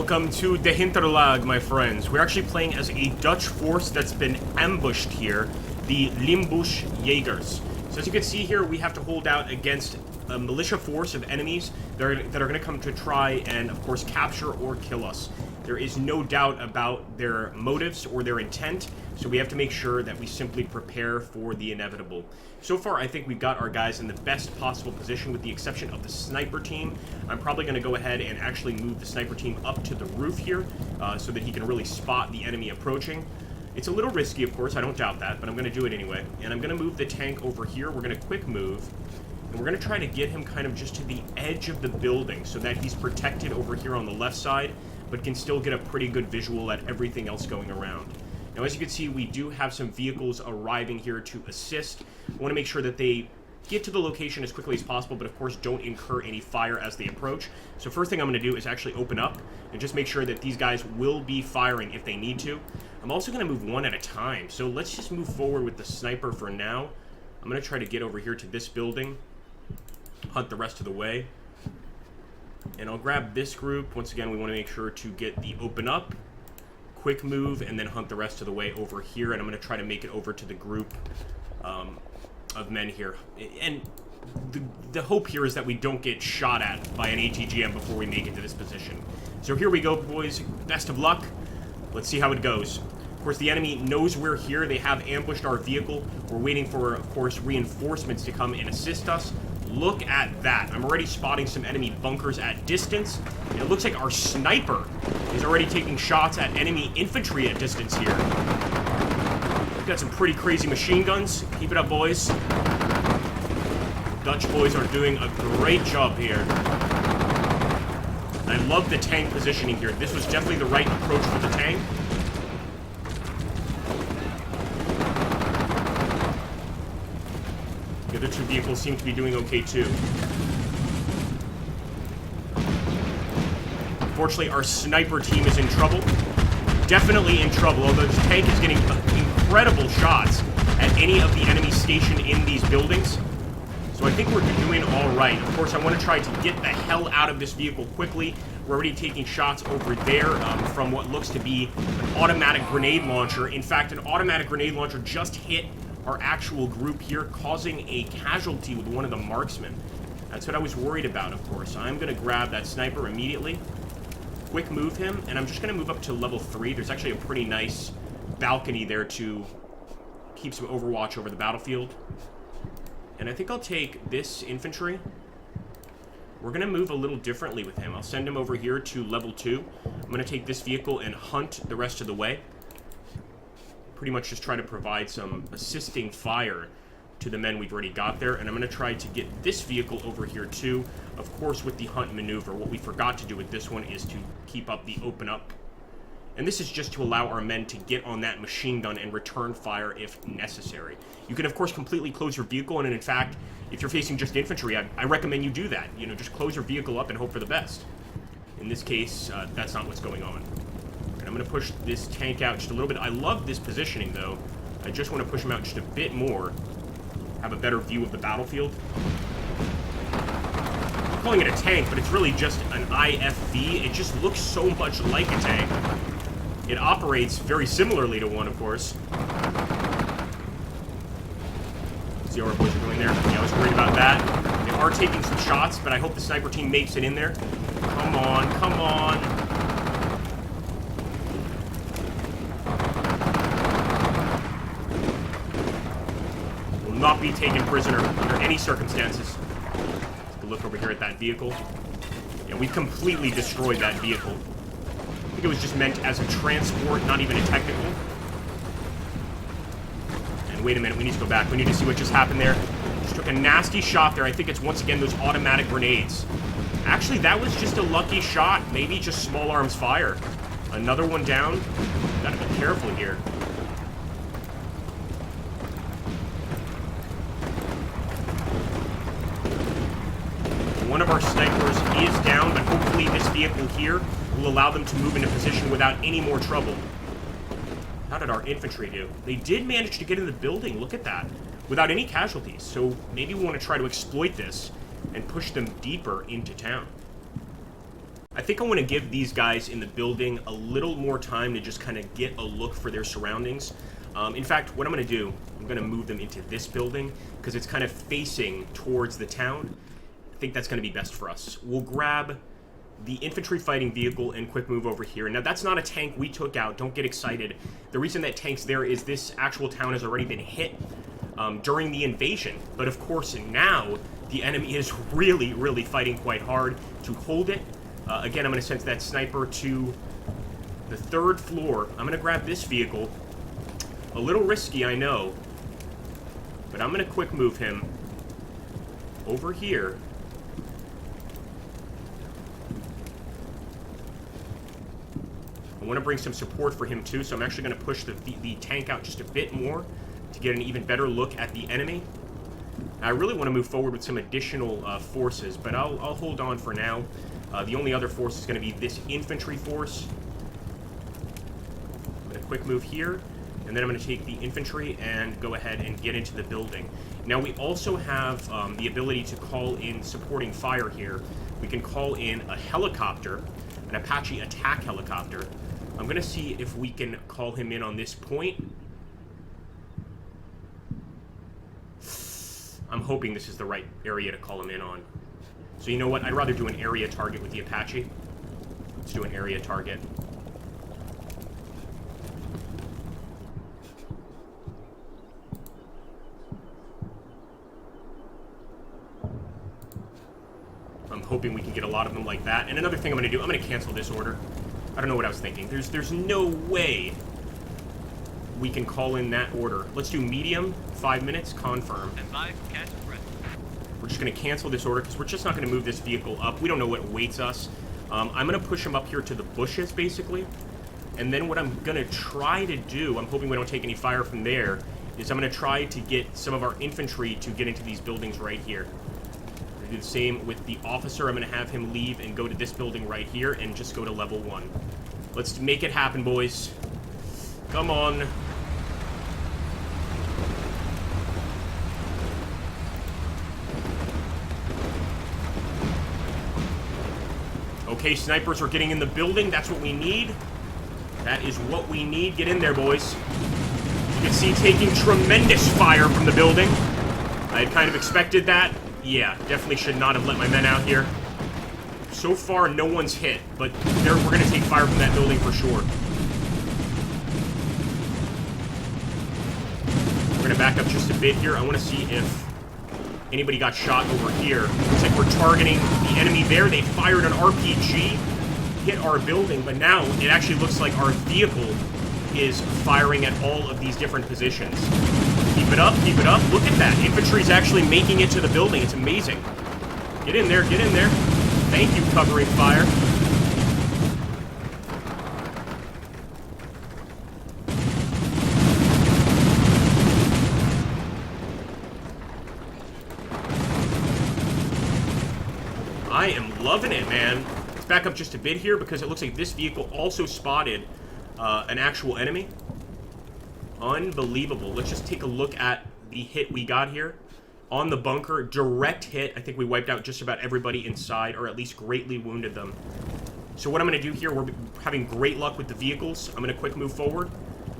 Welcome to the Hinterlag, my friends. We're actually playing as a Dutch force that's been ambushed here, the Limbush Jaegers. So as you can see here, we have to hold out against a militia force of enemies that are going to come to try and, of course, capture or kill us. There is no doubt about their motives or their intent, so we have to make sure that we simply prepare for the inevitable. So far, I think we've got our guys in the best possible position, with the exception of the sniper team. I'm probably going to go ahead and actually move the sniper team up to the roof here, so that he can really spot the enemy approaching. It's a little risky, of course, I don't doubt that, but I'm going to do it anyway. And I'm going to move the tank over here. We're going to quick move. And we're going to try to get him kind of just to the edge of the building so that he's protected over here on the left side, but can still get a pretty good visual at everything else going around. Now, as you can see, we do have some vehicles arriving here to assist. We want to make sure that they get to the location as quickly as possible, but of course don't incur any fire as they approach. So first thing I'm going to do is actually open up and just make sure that these guys will be firing if they need to. I'm also going to move one at a time, so let's just move forward with the sniper for now. I'm going to try to get over here to this building, hunt the rest of the way, and I'll grab this group. Once again, we want to make sure to get the open up, quick move, and then hunt the rest of the way over here, and I'm going to try to make it over to the group of men here. And the hope here is that we don't get shot at by an ATGM before we make it to this position. So here we go, boys. Best of luck. Let's see how it goes. Of course, the enemy knows we're here. They have ambushed our vehicle. We're waiting for, of course, reinforcements to come and assist us. Look at that. I'm already spotting some enemy bunkers at distance. And it looks like our sniper is already taking shots at enemy infantry at distance here. We've got some pretty crazy machine guns. Keep it up, boys. Dutch boys are doing a great job here. I love the tank positioning here. This was definitely the right approach for the tank. The other two vehicles seem to be doing okay too. Unfortunately, our sniper team is in trouble. Definitely in trouble, although this tank is getting incredible shots at any of the enemies stationed in these buildings. So I think we're doing all right. Of course, I want to try to get the hell out of this vehicle quickly. We're already taking shots over there from what looks to be an automatic grenade launcher. In fact, an automatic grenade launcher just hit our actual group here, causing a casualty with one of the marksmen. That's what I was worried about, of course. I'm going to grab that sniper immediately, quick move him, and I'm just going to move up to level 3. There's actually a pretty nice balcony there to keep some overwatch over the battlefield. And I think I'll take this infantry. We're going to move a little differently with him. I'll send him over here to level 2. I'm going to take this vehicle and hunt the rest of the way. Pretty much just try to provide some assisting fire to the men we've already got there. And I'm going to try to get this vehicle over here too. Of course, with the hunt maneuver. What we forgot to do with this one is to keep up the open up. And this is just to allow our men to get on that machine gun and return fire if necessary. You can, of course, completely close your vehicle, and in fact, if you're facing just infantry, I recommend you do that. You know, just close your vehicle up and hope for the best. In this case, that's not what's going on. And I'm going to push this tank out just a little bit. I love this positioning, though. I just want to push him out just a bit more, have a better view of the battlefield. I'm calling it a tank, but it's really just an IFV. It just looks so much like a tank. It operates very similarly to one, of course. See how our boys are doing there? Yeah, I was worried about that. They are taking some shots, but I hope the sniper team makes it in there. Come on, come on. Will not be taken prisoner under any circumstances. Let's take a look over here at that vehicle. Yeah, we completely destroyed that vehicle. I think it was just meant as a transport, not even a technical. And wait a minute, we need to go back. We need to see what just happened there. Just took a nasty shot there. I think it's once again those automatic grenades. Actually, that was just a lucky shot. Maybe just small arms fire. Another one down. Gotta be careful here. One of our snipers is down, but hopefully this vehicle here will allow them to move into position without any more trouble. How did our infantry do? They did manage to get in the building, look at that, without any casualties. So maybe we want to try to exploit this and push them deeper into town. I think I want to give these guys in the building a little more time to just kind of get a look for their surroundings. In fact, what I'm going to do, I'm going to move them into this building because it's kind of facing towards the town. I think that's going to be best for us. We'll grab the infantry fighting vehicle and quick move over here. Now, that's not a tank we took out. Don't get excited. The reason that tank's there is this actual town has already been hit during the invasion. But, of course, now the enemy is really, really fighting quite hard to hold it. Again, I'm going to send that sniper to the 3rd floor. I'm going to grab this vehicle. A little risky, I know. But I'm going to quick move him over here. I want to bring some support for him, too, so I'm actually going to push the tank out just a bit more to get an even better look at the enemy. I really want to move forward with some additional forces, but I'll hold on for now. The only other force is going to be this infantry force. I'm going to quick move here, and then I'm going to take the infantry and go ahead and get into the building. Now, we also have the ability to call in supporting fire here. We can call in a helicopter, an Apache attack helicopter. I'm going to see if we can call him in on this point. I'm hoping this is the right area to call him in on. So you know what? I'd rather do an area target with the Apache. Let's do an area target. I'm hoping we can get a lot of them like that. And another thing I'm going to do, I'm going to cancel this order. I don't know what I was thinking. There's no way we can call in that order. Let's do medium, 5 minutes, confirm. We're just going to cancel this order because we're just not going to move this vehicle up. We don't know what awaits us. I'm going to push him up here to the bushes, basically. And then what I'm going to try to do, I'm hoping we don't take any fire from there, is I'm going to try to get some of our infantry to get into these buildings right here. I'm going to do the same with the officer. I'm going to have him leave and go to this building right here and just go to level 1. Let's make it happen, boys. Come on. Okay, snipers are getting in the building. That's what we need. That is what we need. Get in there, boys. You can see taking tremendous fire from the building. I had kind of expected that. Yeah, definitely should not have let my men out here. So far, no one's hit, but we're going to take fire from that building for sure. We're going to back up just a bit here. I want to see if anybody got shot over here. Looks like we're targeting the enemy there. They fired an RPG, hit our building, but now it actually looks like our vehicle is firing at all of these different positions. Keep it up, keep it up. Look at that. Infantry's actually making it to the building. It's amazing. Get in there, get in there. Thank you, covering fire. I am loving it, man. Let's back up just a bit here because it looks like this vehicle also spotted an actual enemy. Unbelievable. Let's just take a look at the hit we got here. On the bunker, direct hit. I think we wiped out just about everybody inside, or at least greatly wounded them. So what I'm going to do here, we're having great luck with the vehicles. I'm going to quick move forward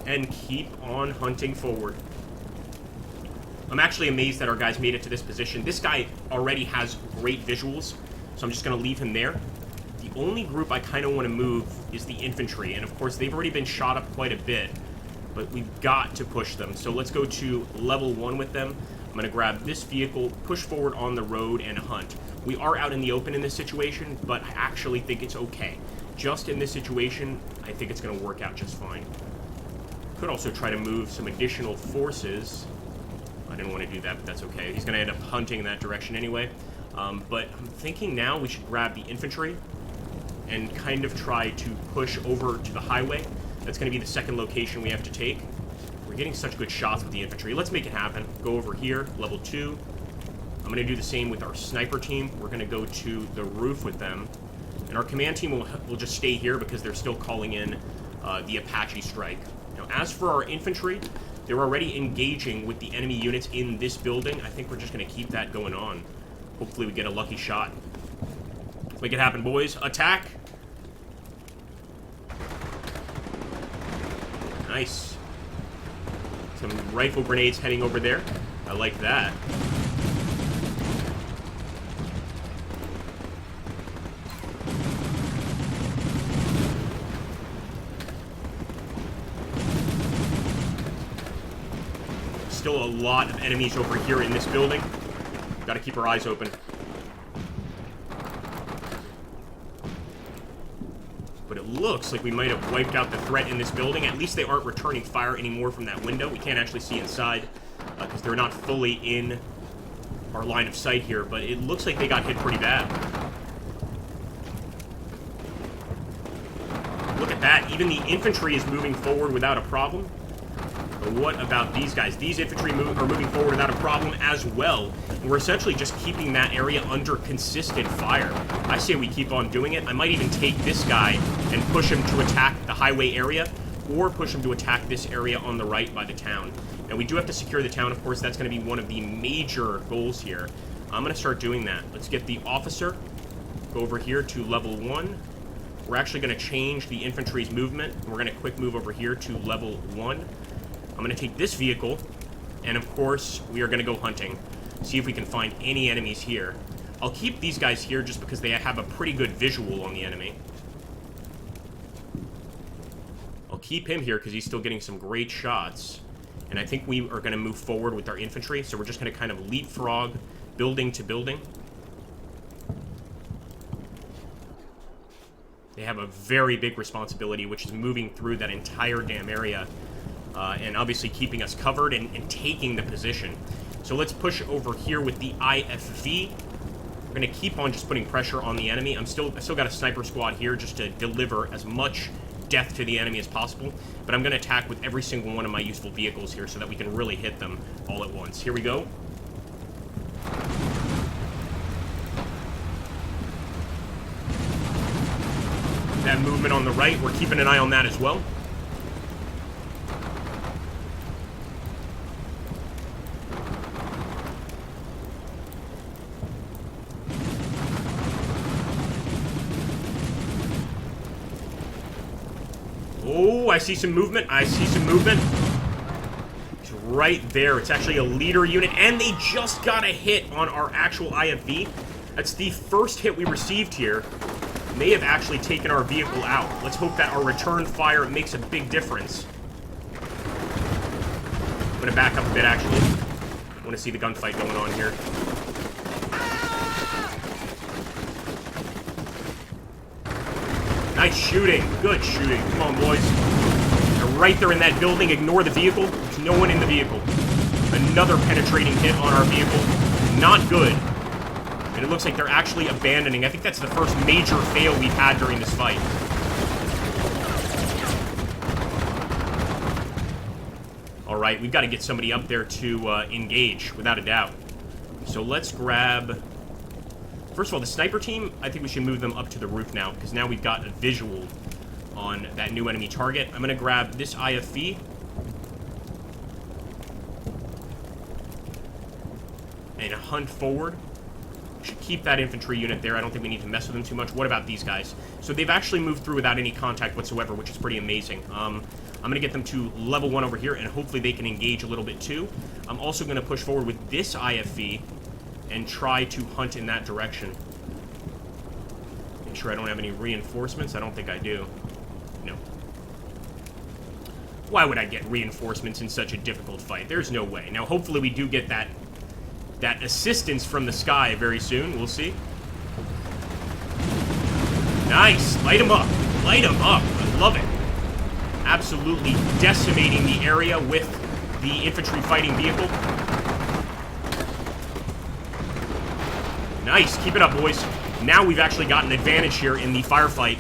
and keep on hunting forward. I'm actually amazed that our guys made it to this position. This guy already has great visuals, so I'm just going to leave him there. The only group I kind of want to move is the infantry, and of course they've already been shot up quite a bit, but we've got to push them. So let's go to level 1 with them. I'm going to grab this vehicle, push forward on the road, and hunt. We are out in the open in this situation, but I actually think it's okay. Just in this situation, I think it's going to work out just fine. Could also try to move some additional forces. I didn't want to do that, but that's okay. He's going to end up hunting in that direction anyway. But I'm thinking now we should grab the infantry and kind of try to push over to the highway. That's going to be the second location we have to take. We're getting such good shots with the infantry. Let's make it happen. Go over here, level 2. I'm going to do the same with our sniper team. We're going to go to the roof with them. And our command team will just stay here because they're still calling in the Apache strike. Now, as for our infantry, they're already engaging with the enemy units in this building. I think we're just going to keep that going on. Hopefully we get a lucky shot. Make it happen, boys. Attack. Nice. Some rifle grenades heading over there. I like that. Still a lot of enemies over here in this building. Gotta keep our eyes open. But it looks like we might have wiped out the threat in this building. At least they aren't returning fire anymore from that window. We can't actually see inside because they're not fully in our line of sight here. But it looks like they got hit pretty bad. Look at that. Even the infantry is moving forward without a problem. But what about these guys? These infantry are moving forward without a problem as well. And we're essentially just keeping that area under consistent fire. I say we keep on doing it. I might even take this guy and push him to attack the highway area, or push him to attack this area on the right by the town. Now, we do have to secure the town, of course. That's going to be one of the major goals here. I'm going to start doing that. Let's get the officer. Go over here to level 1. We're actually going to change the infantry's movement. We're going to quick move over here to level 1. I'm going to take this vehicle, and of course, we are going to go hunting. See if we can find any enemies here. I'll keep these guys here just because they have a pretty good visual on the enemy. I'll keep him here because he's still getting some great shots. And I think we are going to move forward with our infantry, so we're just going to kind of leapfrog building to building. They have a very big responsibility, which is moving through that entire damn area. And obviously keeping us covered and taking the position. So let's push over here with the IFV. We're going to keep on just putting pressure on the enemy. I still got a sniper squad here just to deliver as much death to the enemy as possible. But I'm going to attack with every single one of my useful vehicles here so that we can really hit them all at once. Here we go. That movement on the right, we're keeping an eye on that as well. Oh, I see some movement. I see some movement. It's right there. It's actually a leader unit, and they just got a hit on our actual IFV. That's the first hit we received here. May have actually taken our vehicle out. Let's hope that our return fire makes a big difference. I'm going to back up a bit, actually. I want to see the gunfight going on here. Nice shooting. Good shooting. Come on, boys. They're right there in that building. Ignore the vehicle. There's no one in the vehicle. Another penetrating hit on our vehicle. Not good. And it looks like they're actually abandoning. I think that's the first major fail we've had during this fight. Alright, we've got to get somebody up there to engage, without a doubt. So let's grab... First of all, the sniper team, I think we should move them up to the roof now, because now we've got a visual on that new enemy target. I'm going to grab this IFV. And hunt forward. Should keep that infantry unit there. I don't think we need to mess with them too much. What about these guys? So they've actually moved through without any contact whatsoever, which is pretty amazing. I'm going to get them to level 1 over here, and hopefully they can engage a little bit too. I'm also going to push forward with this IFV and try to hunt in that direction. Make sure I don't have any reinforcements. I don't think I do. No. Why would I get reinforcements in such a difficult fight? There's no way. Now, hopefully we do get that assistance from the sky very soon. We'll see. Nice. Light them up. Light them up. I love it. Absolutely decimating the area with the infantry fighting vehicle. Nice. Keep it up, boys. Now we've actually got an advantage here in the firefight.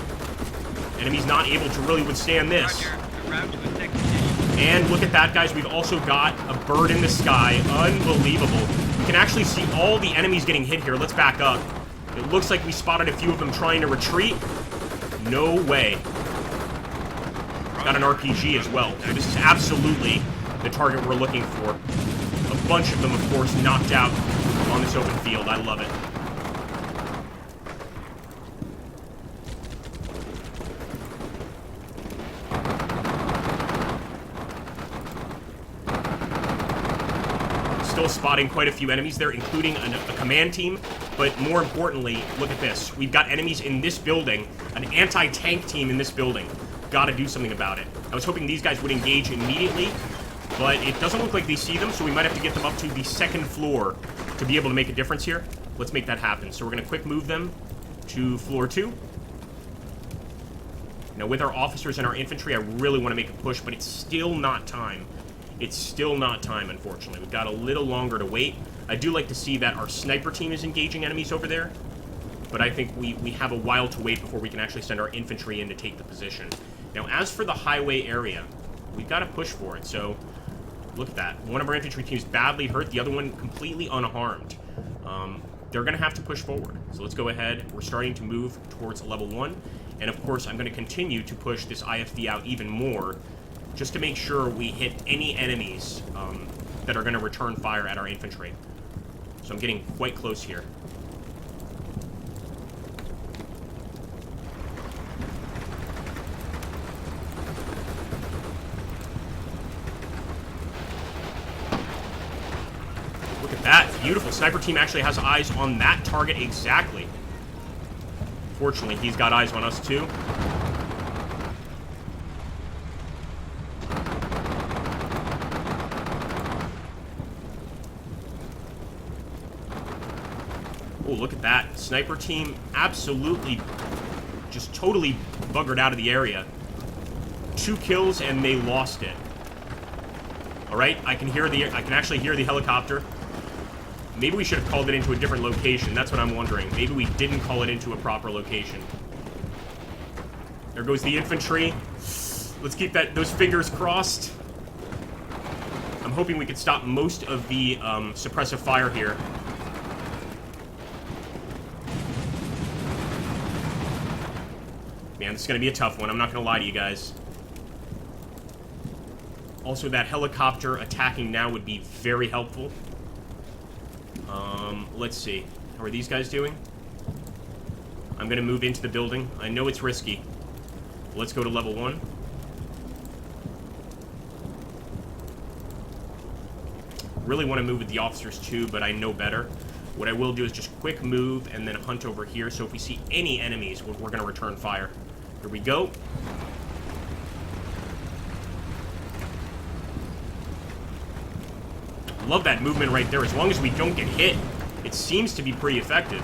Enemy's not able to really withstand this. And look at that, guys. We've also got a bird in the sky. Unbelievable. We can actually see all the enemies getting hit here. Let's back up. It looks like we spotted a few of them trying to retreat. No way. Got an RPG as well. So this is absolutely the target we're looking for. A bunch of them, of course, knocked out on this open field. I love it. spotting quite a few enemies there, including a command team. But more importantly, look at this. We've got enemies in this building, an anti-tank team in this building. Gotta do something about it. I was hoping these guys would engage immediately, but it doesn't look like they see them, so we might have to get them up to the second floor to be able to make a difference here. Let's make that happen. So we're going to quick move them to floor 2. Now, with our officers and our infantry, I really want to make a push, but it's still not time. It's still not time, unfortunately. We've got a little longer to wait. I do like to see that our sniper team is engaging enemies over there, but I think we have a while to wait before we can actually send our infantry in to take the position. Now, as for the highway area, we've got to push for it, so look at that. One of our infantry teams badly hurt, the other one completely unharmed. They're going to have to push forward. So let's go ahead. We're starting to move towards level 1. And of course, I'm going to continue to push this IFV out even more, just to make sure we hit any enemies that are going to return fire at our infantry. So I'm getting quite close here. That beautiful sniper team actually has eyes on that target exactly. Fortunately, he's got eyes on us too. Oh, look at that. Sniper team absolutely just totally buggered out of the area. 2 kills and they lost it. All right, I can actually hear the helicopter. Maybe we should have called it into a different location. That's what I'm wondering. Maybe we didn't call it into a proper location. There goes the infantry. Let's keep those fingers crossed. I'm hoping we could stop most of the suppressive fire here. Man, this is going to be a tough one. I'm not going to lie to you guys. Also, that helicopter attacking now would be very helpful. Let's see. How are these guys doing? I'm going to move into the building. I know it's risky. Let's go to level 1. Really want to move with the officers too, but I know better. What I will do is just quick move and then hunt over here. So if we see any enemies, we're going to return fire. Here we go. Love that movement right there. As long as we don't get hit, it seems to be pretty effective.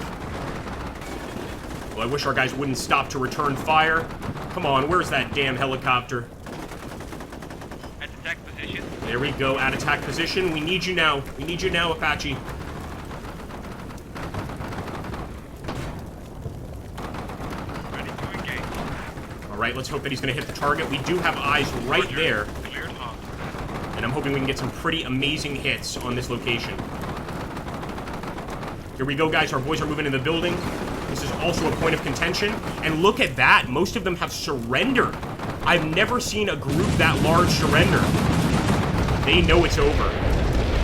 Well, I wish our guys wouldn't stop to return fire. Come on, where's that damn helicopter? At attack position. There we go, at attack position. We need you now. We need you now, Apache. Ready to engage. All right, let's hope that he's going to hit the target. We do have eyes right there. Cleared off. And I'm hoping we can get some pretty amazing hits on this location. Here we go, guys. Our boys are moving in the building. This is also a point of contention. And look at that. Most of them have surrendered. I've never seen a group that large surrender. They know it's over.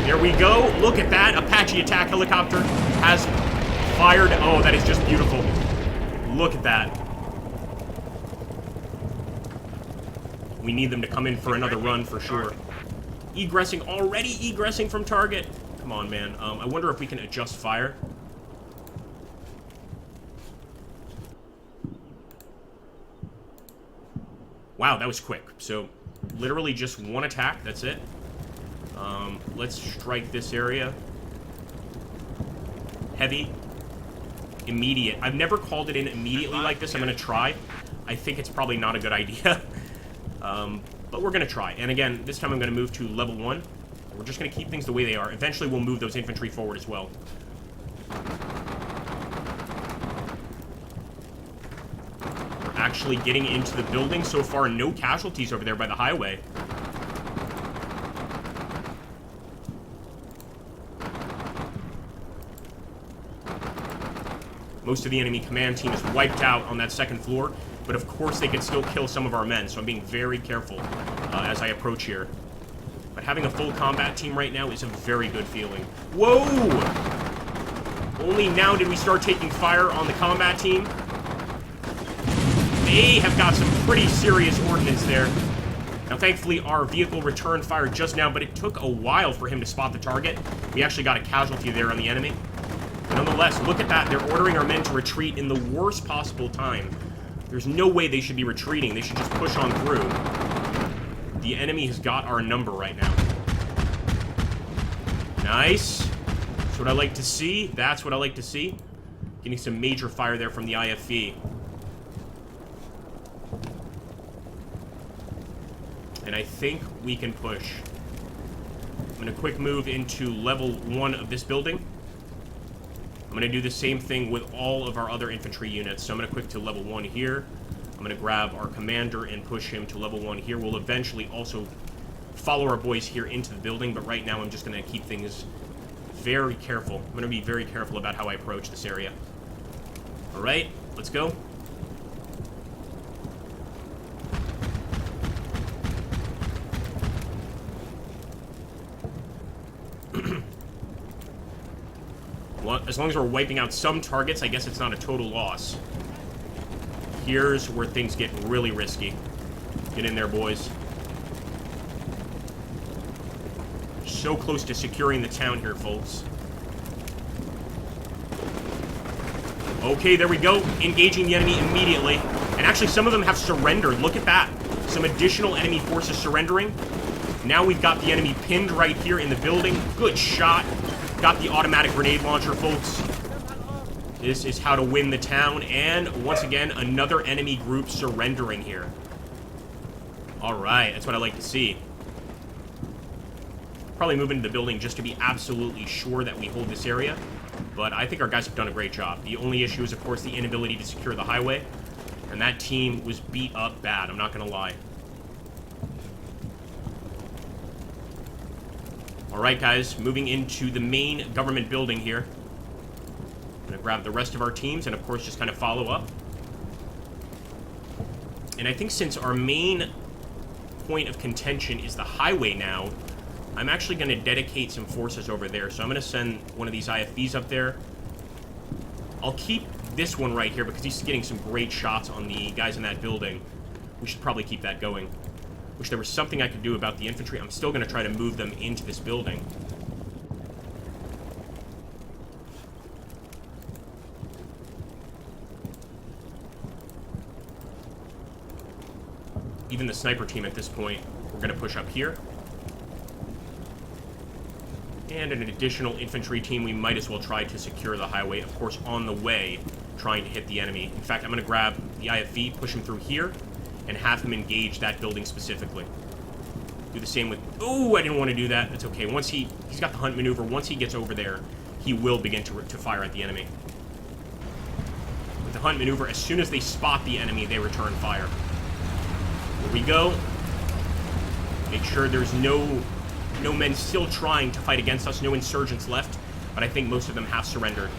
There we go. Look at that. Apache attack helicopter has fired. Oh, that is just beautiful. Look at that. We need them to come in for another run for sure. Egressing, already egressing from target. Come on, man. I wonder if we can adjust fire. Wow, that was quick. So, literally just one attack. That's it. Let's strike this area. Heavy. Immediate. I've never called it in immediately like this. I'm going to try. I think it's probably not a good idea. But we're going to try. And again, this time I'm going to move to level 1. We're just going to keep things the way they are. Eventually, we'll move those infantry forward as well. We're actually getting into the building. So far, no casualties over there by the highway. Most of the enemy command team is wiped out on that second floor. But of course, they can still kill some of our men. So I'm being very careful as I approach here. But having a full combat team right now is a very good feeling. Whoa! Only now did we start taking fire on the combat team. They have got some pretty serious ordnance there. Now, thankfully, our vehicle returned fire just now, but it took a while for him to spot the target. We actually got a casualty there on the enemy. But nonetheless, look at that. They're ordering our men to retreat in the worst possible time. There's no way they should be retreating. They should just push on through. The enemy has got our number right now. Nice. That's what I like to see. That's what I like to see. Getting some major fire there from the IFV. And I think we can push. I'm going to quick move into level 1 of this building. I'm going to do the same thing with all of our other infantry units. So I'm going to quick to level 1 here. I'm going to grab our commander and push him to level 1 here. We'll eventually also follow our boys here into the building, but right now I'm just going to keep things very careful. I'm going to be very careful about how I approach this area. All right, let's go. Well, as long as we're wiping out some targets, I guess it's not a total loss. Here's where things get really risky. Get in there, boys. So close to securing the town here, folks. Okay, there we go. Engaging the enemy immediately. And actually, some of them have surrendered. Look at that. Some additional enemy forces surrendering. Now we've got the enemy pinned right here in the building. Good shot. Got the automatic grenade launcher, folks. This is how to win the town. And once again, another enemy group surrendering here. Alright, that's what I like to see. Probably move into the building just to be absolutely sure that we hold this area. But I think our guys have done a great job. The only issue is, of course, the inability to secure the highway. And that team was beat up bad, I'm not going to lie. Alright, guys, moving into the main government building here. I'm going to grab the rest of our teams and, of course, just kind of follow up. And I think since our main point of contention is the highway now, I'm actually going to dedicate some forces over there. So I'm going to send one of these IFVs up there. I'll keep this one right here because he's getting some great shots on the guys in that building. We should probably keep that going. Wish there was something I could do about the infantry. I'm still going to try to move them into this building. Even the sniper team at this point, we're going to push up here. And an additional infantry team, we might as well try to secure the highway, of course, on the way, trying to hit the enemy. In fact, I'm going to grab the IFV, push him through here, and have him engage that building specifically. Do the same with... Oh, I didn't want to do that. That's okay. Once he's got the hunt maneuver, once he gets over there, he will begin to fire at the enemy. With the hunt maneuver, as soon as they spot the enemy, they return fire. Here we go. Make sure there's no men still trying to fight against us, no insurgents left, but I think most of them have surrendered.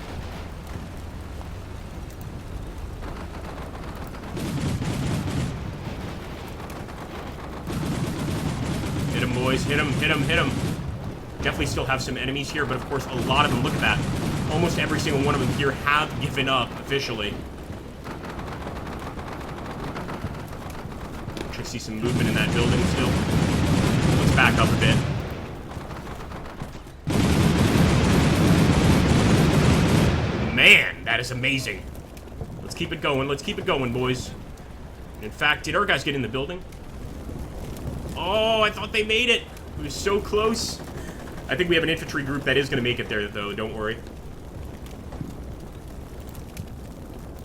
Hit him, boys. Hit him, hit him, hit him. Definitely still have some enemies here, but of course a lot of them, look at that. Almost every single one of them here have given up officially. Should see some movement in that building still. Let's back up a bit. Man, that is amazing. Let's keep it going. Let's keep it going, boys. In fact, did our guys get in the building? Oh, I thought they made it. It was so close. I think we have an infantry group that is going to make it there, though. Don't worry.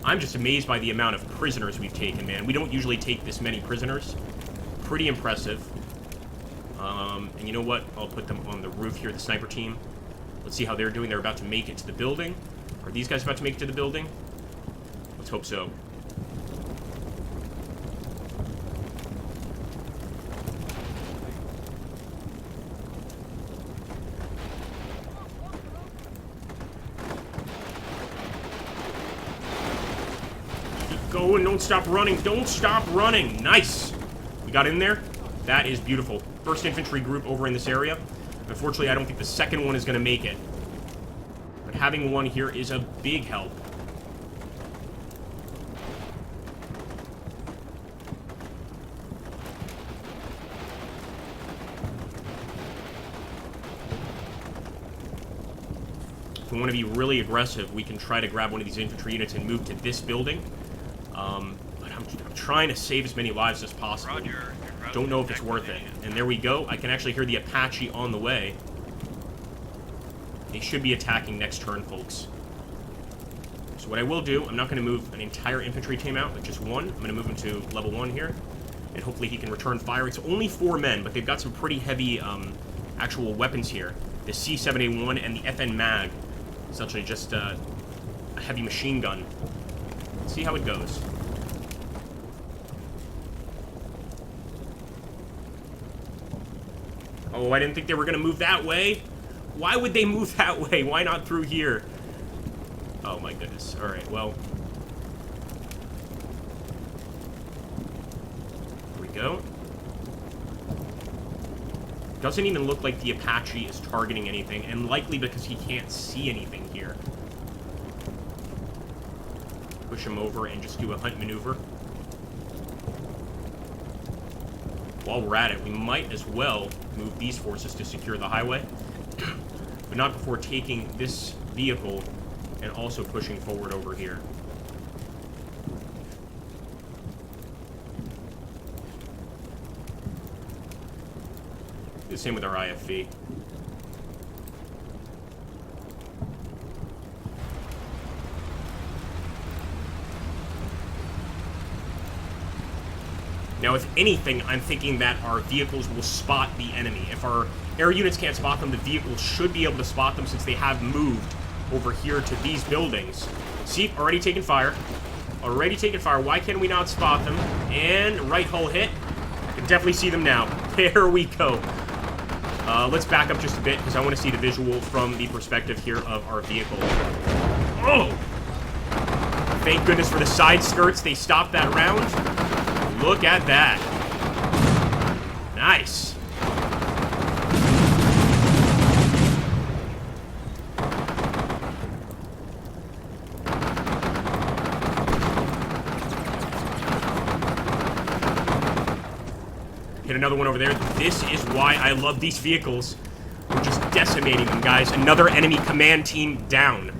I'm just amazed by the amount of prisoners we've taken, man. We don't usually take this many prisoners. Pretty impressive. And you know what? I'll put them on the roof here, the sniper team. Let's see how they're doing. They're about to make it to the building. Are these guys about to make it to the building? Let's hope so. Keep going. Don't stop running. Don't stop running. Nice. We got in there. That is beautiful. First infantry group over in this area. Unfortunately, I don't think the second one is going to make it. But having one here is a big help. If we want to be really aggressive, we can try to grab one of these infantry units and move to this building. But I'm trying to save as many lives as possible. Roger. Don't know if it's worth it. And there we go. I can actually hear the Apache on the way. They should be attacking next turn, folks. So what I will do, I'm not going to move an entire infantry team out, but just one. I'm going to move him to level 1 here. And hopefully he can return fire. It's only 4 men, but they've got some pretty heavy actual weapons here. The C7A1 and the FN Mag. Essentially just a heavy machine gun. Let's see how it goes. Oh, I didn't think they were going to move that way. Why would they move that way? Why not through here? Oh my goodness. Alright, well. Here we go. Doesn't even look like the Apache is targeting anything, and likely because he can't see anything here. Push him over and just do a hunt maneuver. While we're at it, we might as well move these forces to secure the highway. But not before taking this vehicle and also pushing forward over here. The same with our IFV. Now, if anything, I'm thinking that our vehicles will spot the enemy. If our air units can't spot them, the vehicles should be able to spot them since they have moved over here to these buildings. See, already taken fire. Already taken fire. Why can we not spot them? And right hull hit. I can definitely see them now. There we go. Let's back up just a bit because I want to see the visual from the perspective here of our vehicle. Oh! Thank goodness for the side skirts. They stopped that round. Look at that. Nice. Hit another one over there. This is why I love these vehicles. We're just decimating them, guys. Another enemy command team down.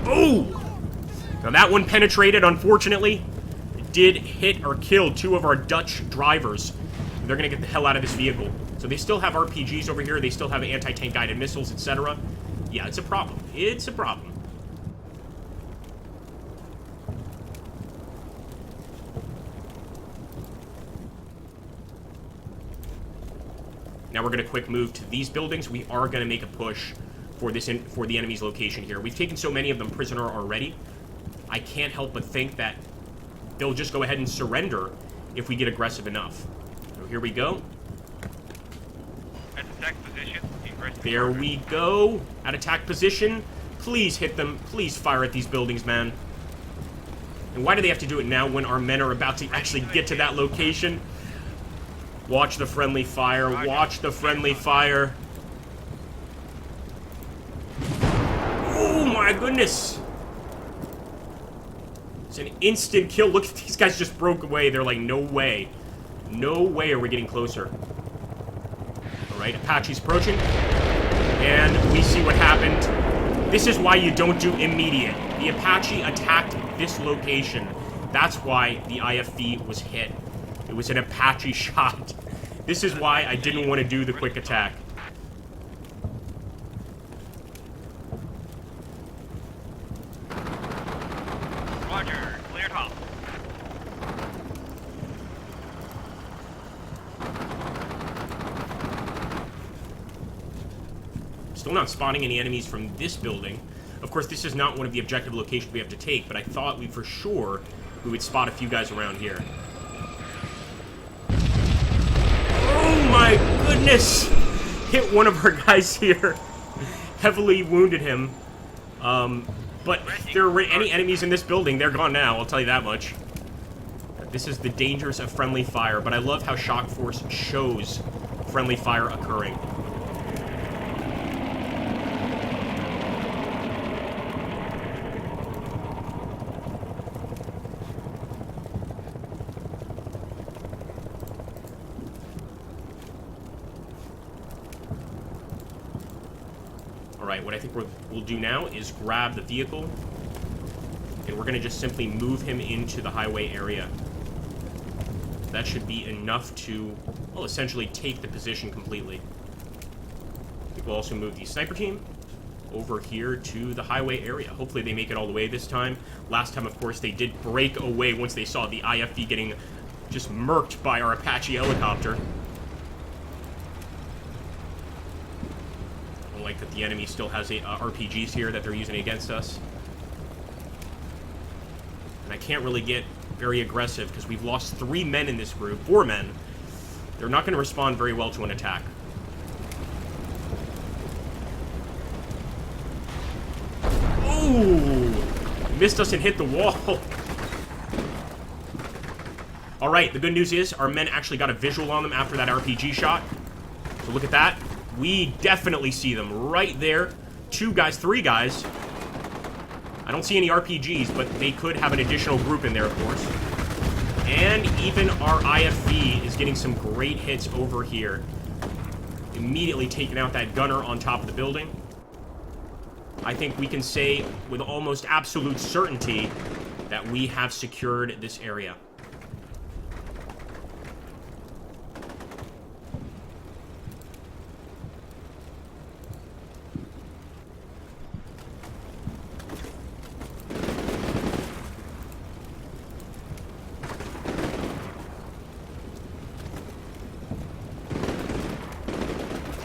Oh! Now that one penetrated, unfortunately. It did hit or kill 2 of our Dutch drivers. They're going to get the hell out of this vehicle. So they still have RPGs over here. They still have anti-tank guided missiles, etc. Yeah, it's a problem. It's a problem. Now we're going to quick move to these buildings. We are going to make a push for for the enemy's location here. We've taken so many of them prisoner already. I can't help but think that they'll just go ahead and surrender if we get aggressive enough. So here we go. At attack position. There we go. At attack position. Please hit them. Please fire at these buildings, man. And why do they have to do it now when our men are about to actually get to that location? Watch the friendly fire. Watch the friendly fire. Oh my goodness. It's an instant kill. Look at these guys just broke away. They're like, no way. No way are we getting closer. Alright, Apache's approaching. And we see what happened. This is why you don't do immediate. The Apache attacked this location. That's why the IFV was hit. It was an Apache shot. This is why I didn't want to do the quick attack. Roger. Cleared hull. Still not spotting any enemies from this building. Of course, this is not one of the objective locations we have to take, but I thought we for sure we would spot a few guys around here. Oh my goodness! Hit one of our guys here. Heavily wounded him. But if there were any enemies in this building, they're gone now, I'll tell you that much. This is the dangers of friendly fire, but I love how Shock Force shows friendly fire occurring. Alright, what I think we'll do now is grab the vehicle, and we're going to just simply move him into the highway area. That should be enough to, well, essentially take the position completely. I think we'll also move the sniper team over here to the highway area. Hopefully they make it all the way this time. Last time, of course, they did break away once they saw the IFV getting just murked by our Apache helicopter. I don't like that the enemy still has RPGs here that they're using against us. And I can't really get very aggressive because we've lost 3 men in this group. 4 men. They're not going to respond very well to an attack. Ooh! Missed us and hit the wall. Alright, the good news is our men actually got a visual on them after that RPG shot. So look at that. We definitely see them right there. 2 guys, 3 guys. I don't see any RPGs, but they could have an additional group in there, of course. And even our IFV is getting some great hits over here. Immediately taking out that gunner on top of the building. I think we can say with almost absolute certainty that we have secured this area.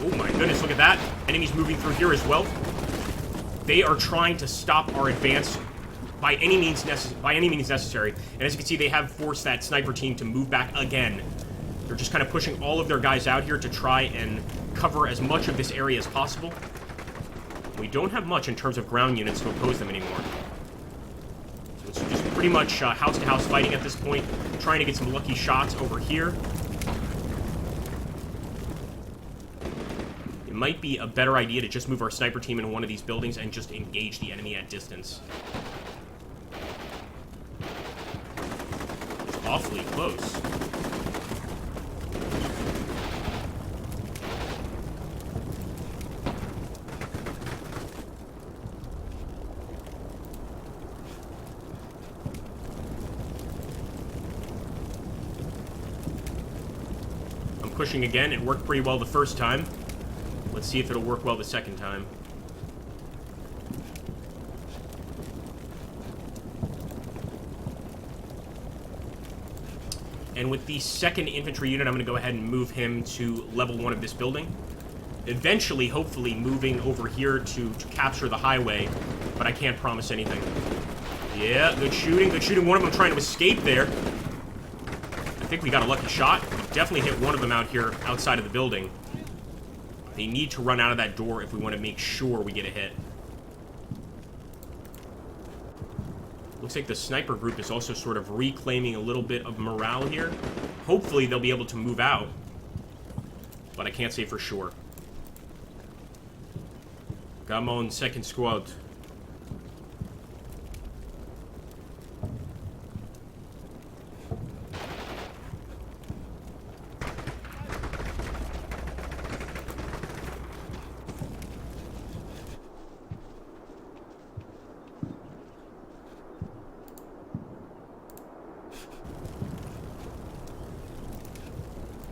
Oh my goodness, look at that. Enemies moving through here as well. They are trying to stop our advance by any means necessary. And as you can see, they have forced that sniper team to move back again. They're just kind of pushing all of their guys out here to try and cover as much of this area as possible. We don't have much in terms of ground units to oppose them anymore. So it's just pretty much house-to-house fighting at this point, trying to get some lucky shots over here. Might be a better idea to just move our sniper team into one of these buildings and just engage the enemy at distance. It's awfully close. I'm pushing again. It worked pretty well the first time. Let's see if it'll work well the second time. And with the 2nd infantry unit, I'm going to go ahead and move him to level 1 of this building. Eventually, hopefully, moving over here to capture the highway, but I can't promise anything. Yeah, good shooting, good shooting. One of them trying to escape there. I think we got a lucky shot. We definitely hit one of them out here outside of the building. They need to run out of that door if we want to make sure we get a hit. Looks like the sniper group is also sort of reclaiming a little bit of morale here. Hopefully they'll be able to move out, but I can't say for sure. Come on, 2nd squad.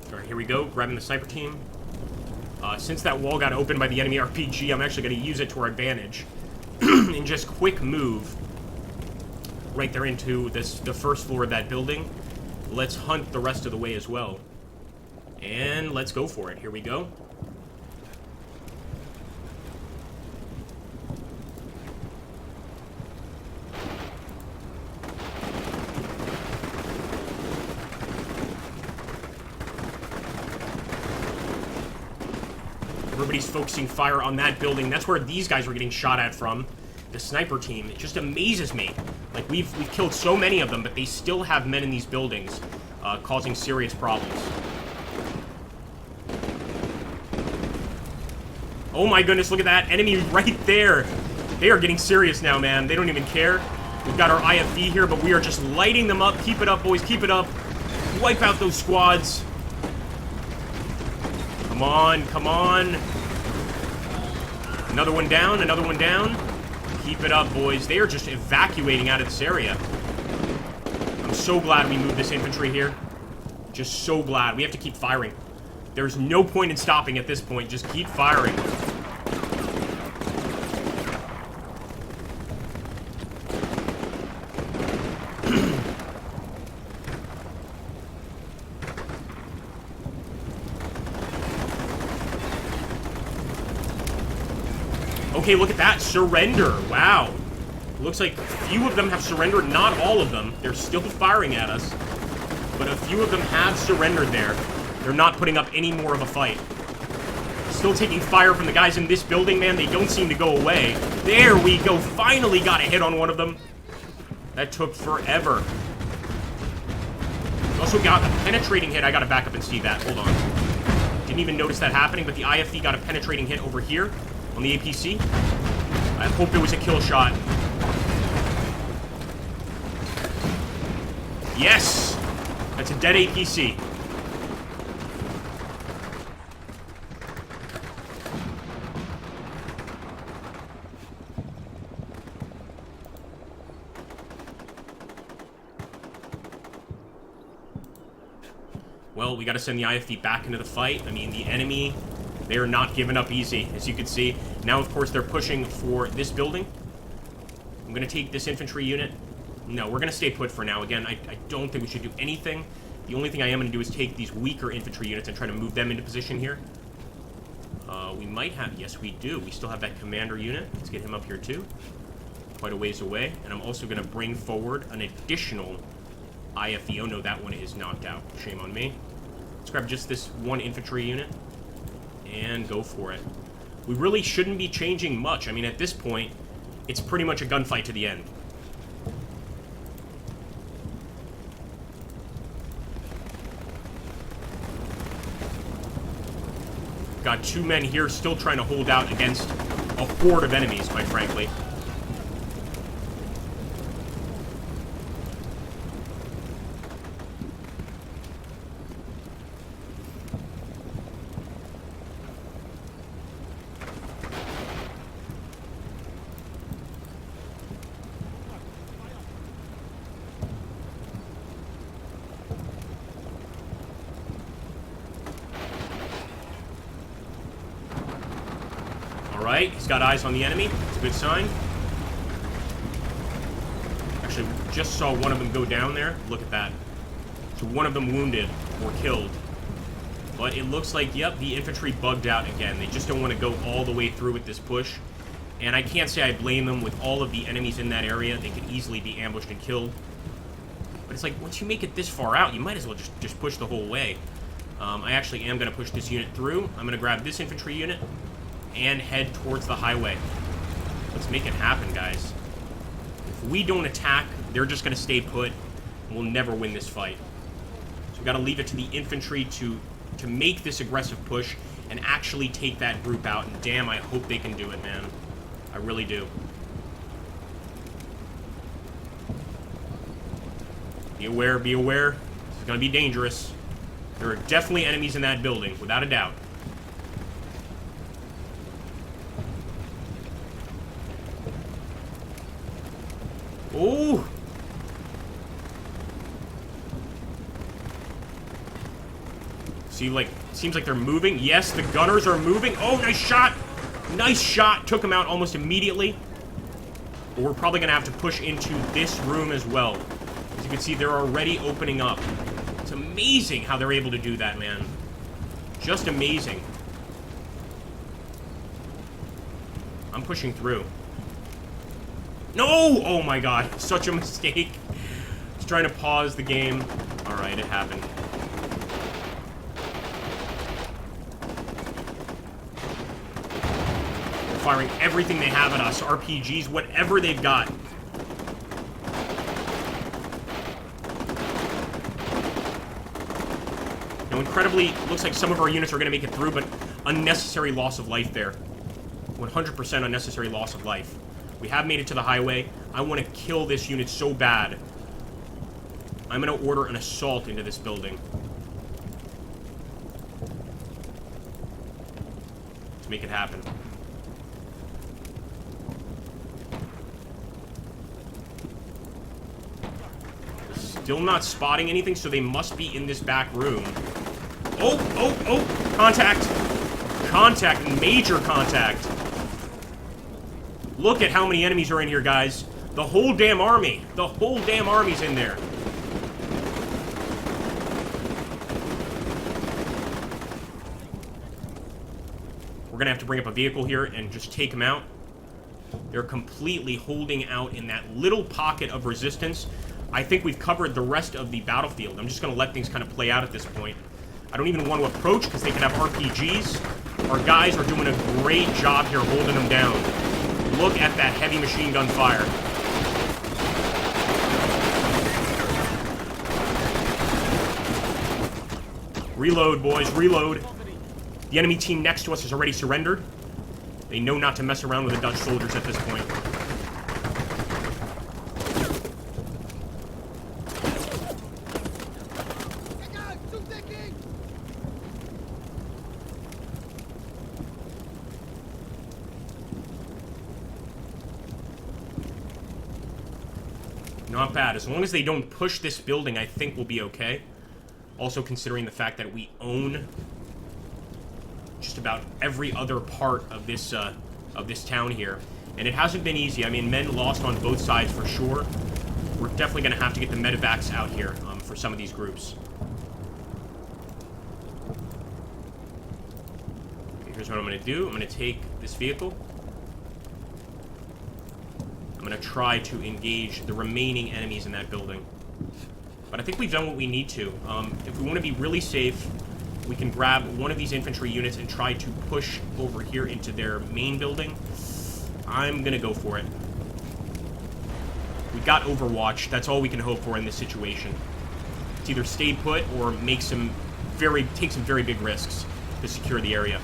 Alright, here we go, grabbing the sniper team. Since that wall got opened by the enemy RPG, I'm actually going to use it to our advantage. And just quick move right there into the 1st floor of that building. Let's hunt the rest of the way as well. And let's go for it. Here we go. Everybody's focusing fire on that building. That's where these guys were getting shot at from. The sniper team. It just amazes me. Like, we've killed so many of them, but they still have men in these buildings, causing serious problems. Oh my goodness, look at that. Enemy right there. They are getting serious now, man. They don't even care. We've got our IFV here, but we are just lighting them up. Keep it up, boys. Keep it up. Wipe out those squads. Come on, come on. Another one down, another one down. Keep it up, boys. They are just evacuating out of this area. I'm so glad we moved this infantry here. Just so glad. We have to keep firing. There's no point in stopping at this point. Just keep firing. Okay, look at that. Surrender. Wow. Looks like a few of them have surrendered. Not all of them. They're still firing at us. But a few of them have surrendered there. They're not putting up any more of a fight. Still taking fire from the guys in this building, man. They don't seem to go away. There we go. Finally got a hit on one of them. That took forever. Also got a penetrating hit. I gotta back up and see that. Hold on. Didn't even notice that happening, but the IFV got a penetrating hit over here on the APC. I hope it was a kill shot. Yes! That's a dead APC. Well, we gotta send the IFV back into the fight. I mean, the enemy, they are not giving up easy, as you can see. Now, of course, they're pushing for this building. I'm gonna take this infantry unit. No, we're gonna stay put for now. Again, I don't think we should do anything. The only thing I am gonna do is take these weaker infantry units and try to move them into position here. We might have... Yes, we do. We still have that commander unit. Let's get him up here, too. Quite a ways away. And I'm also gonna bring forward an additional IFV. Oh, no, that one is knocked out. Shame on me. Let's grab just this one infantry unit and go for it. We really shouldn't be changing much. I mean, at this point, it's pretty much a gunfight to the end. Got two men here still trying to hold out against a horde of enemies, quite frankly. Alright, he's got eyes on the enemy. It's a good sign. Actually, just saw one of them go down there. Look at that. So one of them wounded or killed. But it looks like, yep, the infantry bugged out again. They just don't want to go all the way through with this push. And I can't say I blame them with all of the enemies in that area. They could easily be ambushed and killed. But it's like, once you make it this far out, you might as well just push the whole way. I actually am going to push this unit through. I'm going to grab this infantry unit and head towards the highway. Let's make it happen, guys. If we don't attack, they're just going to stay put, and we'll never win this fight. So we got to leave it to the infantry to make this aggressive push and actually take that group out. And damn, I hope they can do it, man. I really do. Be aware, be aware. This is going to be dangerous. There are definitely enemies in that building, without a doubt. Oh! See, like, seems like they're moving. Yes, the gunners are moving. Oh, nice shot! Nice shot! Took them out almost immediately. But we're probably going to have to push into this room as well. As you can see, they're already opening up. It's amazing how they're able to do that, man. Just amazing. I'm pushing through. No! Oh my god, such a mistake. I was trying to pause the game. Alright, it happened. They're firing everything they have at us. RPGs, whatever they've got. Now, incredibly, looks like some of our units are going to make it through, but unnecessary loss of life there. 100% unnecessary loss of life. We have made it to the highway. I want to kill this unit so bad. I'm going to order an assault into this building. Let's make it happen. Still not spotting anything, so they must be in this back room. Oh, oh, oh! Contact! Contact, major contact. Look at how many enemies are in here, guys. The whole damn army. The whole damn army's in there. We're gonna have to bring up a vehicle here and just take them out. They're completely holding out in that little pocket of resistance. I think we've covered the rest of the battlefield. I'm just gonna let things kind of play out at this point. I don't even want to approach because they can have RPGs. Our guys are doing a great job here holding them down. Look at that heavy machine gun fire. Reload, boys, reload. The enemy team next to us has already surrendered. They know not to mess around with the Dutch soldiers at this point. Not bad. As long as they don't push this building, I think we'll be okay. Also considering the fact that we own just about every other part of this town here. And it hasn't been easy. I mean, men lost on both sides for sure. We're definitely going to have to get the medevacs out here for some of these groups. Okay, here's what I'm going to do. I'm going to take this vehicle. I'm going to try to engage the remaining enemies in that building. But I think we've done what we need to. If we want to be really safe, we can grab one of these infantry units and try to push over here into their main building. I'm going to go for it. We got Overwatch. That's all we can hope for in this situation. It's either stay put or take some very big risks to secure the area.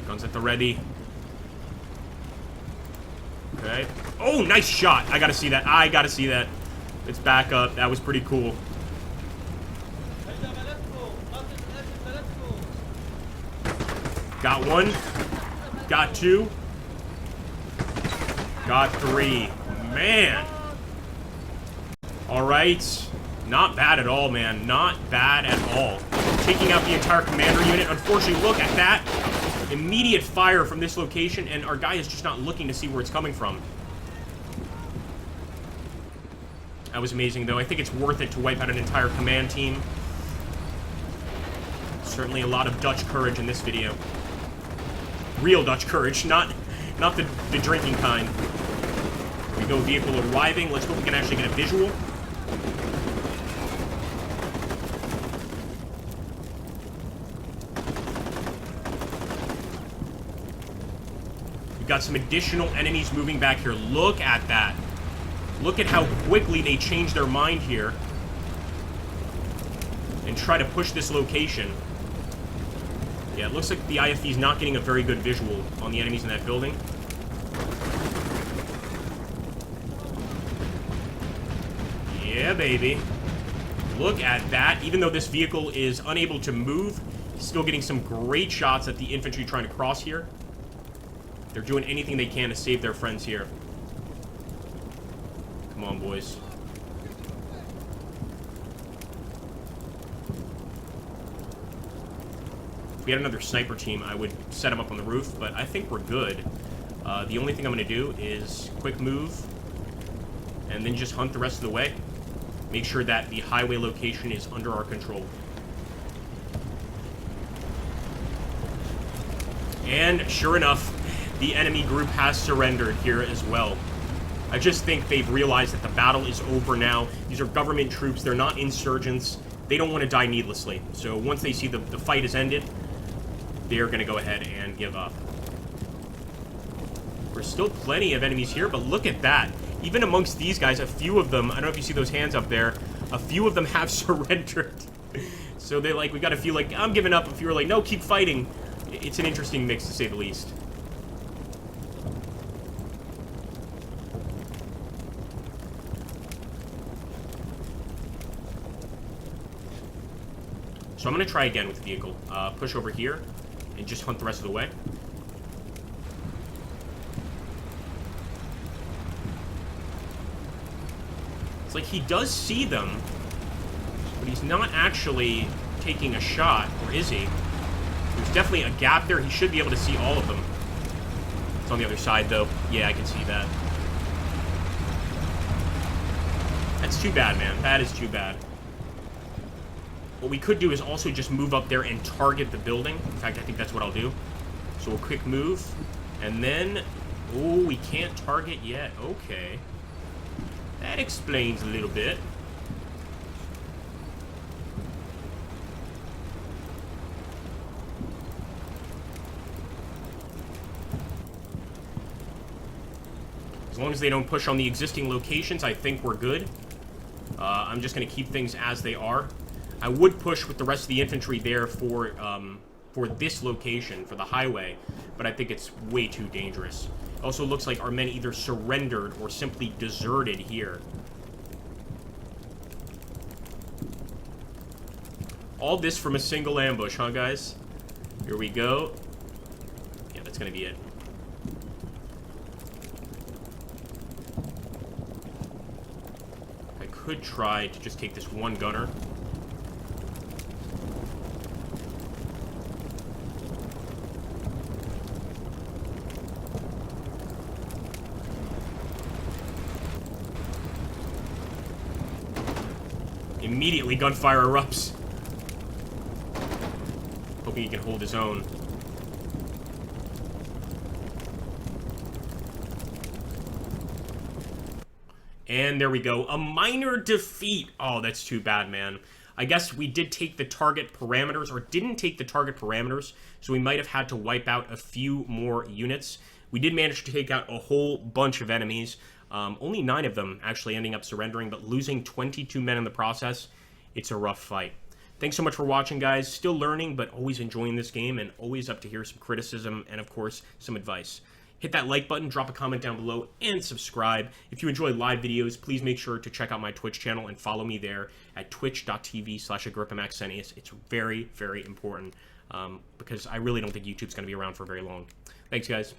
Guns at the ready. Okay. Oh, nice shot. I gotta see that. I gotta see that. Let's back up. That was pretty cool. Got one. Got two. Got three. Man. Alright. Not bad at all, man. Not bad at all. Taking out the entire commander unit. Unfortunately, look at that. Immediate fire from this location, and our guy is just not looking to see where it's coming from. That was amazing, though. I think it's worth it to wipe out an entire command team. Certainly a lot of Dutch courage in this video. Real Dutch courage, not the drinking kind. Here we go, vehicle arriving. Let's hope we can actually get a visual. We've got some additional enemies moving back here. Look at that. Look at how quickly they change their mind here and try to push this location. Yeah, it looks like the IFV is not getting a very good visual on the enemies in that building. Yeah, baby. Look at that. Even though this vehicle is unable to move, still getting some great shots at the infantry trying to cross here. They're doing anything they can to save their friends here. Come on, boys. If we had another sniper team, I would set them up on the roof, but I think we're good. The only thing I'm going to do is quick move and then just hunt the rest of the way. Make sure that the highway location is under our control. And sure enough, the enemy group has surrendered here as well. I just think they've realized that the battle is over now. These are government troops. They're not insurgents. They don't want to die needlessly. So once they see the fight is ended, they're going to go ahead and give up. There's still plenty of enemies here, but look at that. Even amongst these guys, a few of them, I don't know if you see those hands up there, a few of them have surrendered. So they're like, we got a few like, I'm giving up. A few are like, no, keep fighting. It's an interesting mix, to say the least. So I'm going to try again with the vehicle. Push over here and just hunt the rest of the way. It's like he does see them, but he's not actually taking a shot, or is he? There's definitely a gap there. He should be able to see all of them. It's on the other side, though. Yeah, I can see that. That's too bad, man. That is too bad. What we could do is also just move up there and target the building. In fact, I think that's what I'll do. So a quick move. And then... Oh, we can't target yet. Okay. That explains a little bit. As long as they don't push on the existing locations, I think we're good. I'm just going to keep things as they are. I would push with the rest of the infantry there for this location, for the highway, but I think it's way too dangerous. It also looks like our men either surrendered or simply deserted here. All this from a single ambush, huh, guys? Here we go. Yeah, that's going to be it. I could try to just take this one gunner. Immediately, gunfire erupts. Hoping he can hold his own. And there we go. A minor defeat. Oh, that's too bad, man. I guess we did take the target parameters, or didn't take the target parameters, so we might have had to wipe out a few more units. We did manage to take out a whole bunch of enemies. Only 9 of them actually ending up surrendering, but losing 22 men in the process. It's a rough fight. Thanks so much for watching, guys. Still learning, but always enjoying this game, and always up to hear some criticism and, of course, some advice. Hit that like button, drop a comment down below, and subscribe. If you enjoy live videos, please make sure to check out my Twitch channel and follow me there at twitch.tv/AgrippaMaxenius. It's very, very important because I really don't think YouTube's going to be around for very long. Thanks, guys.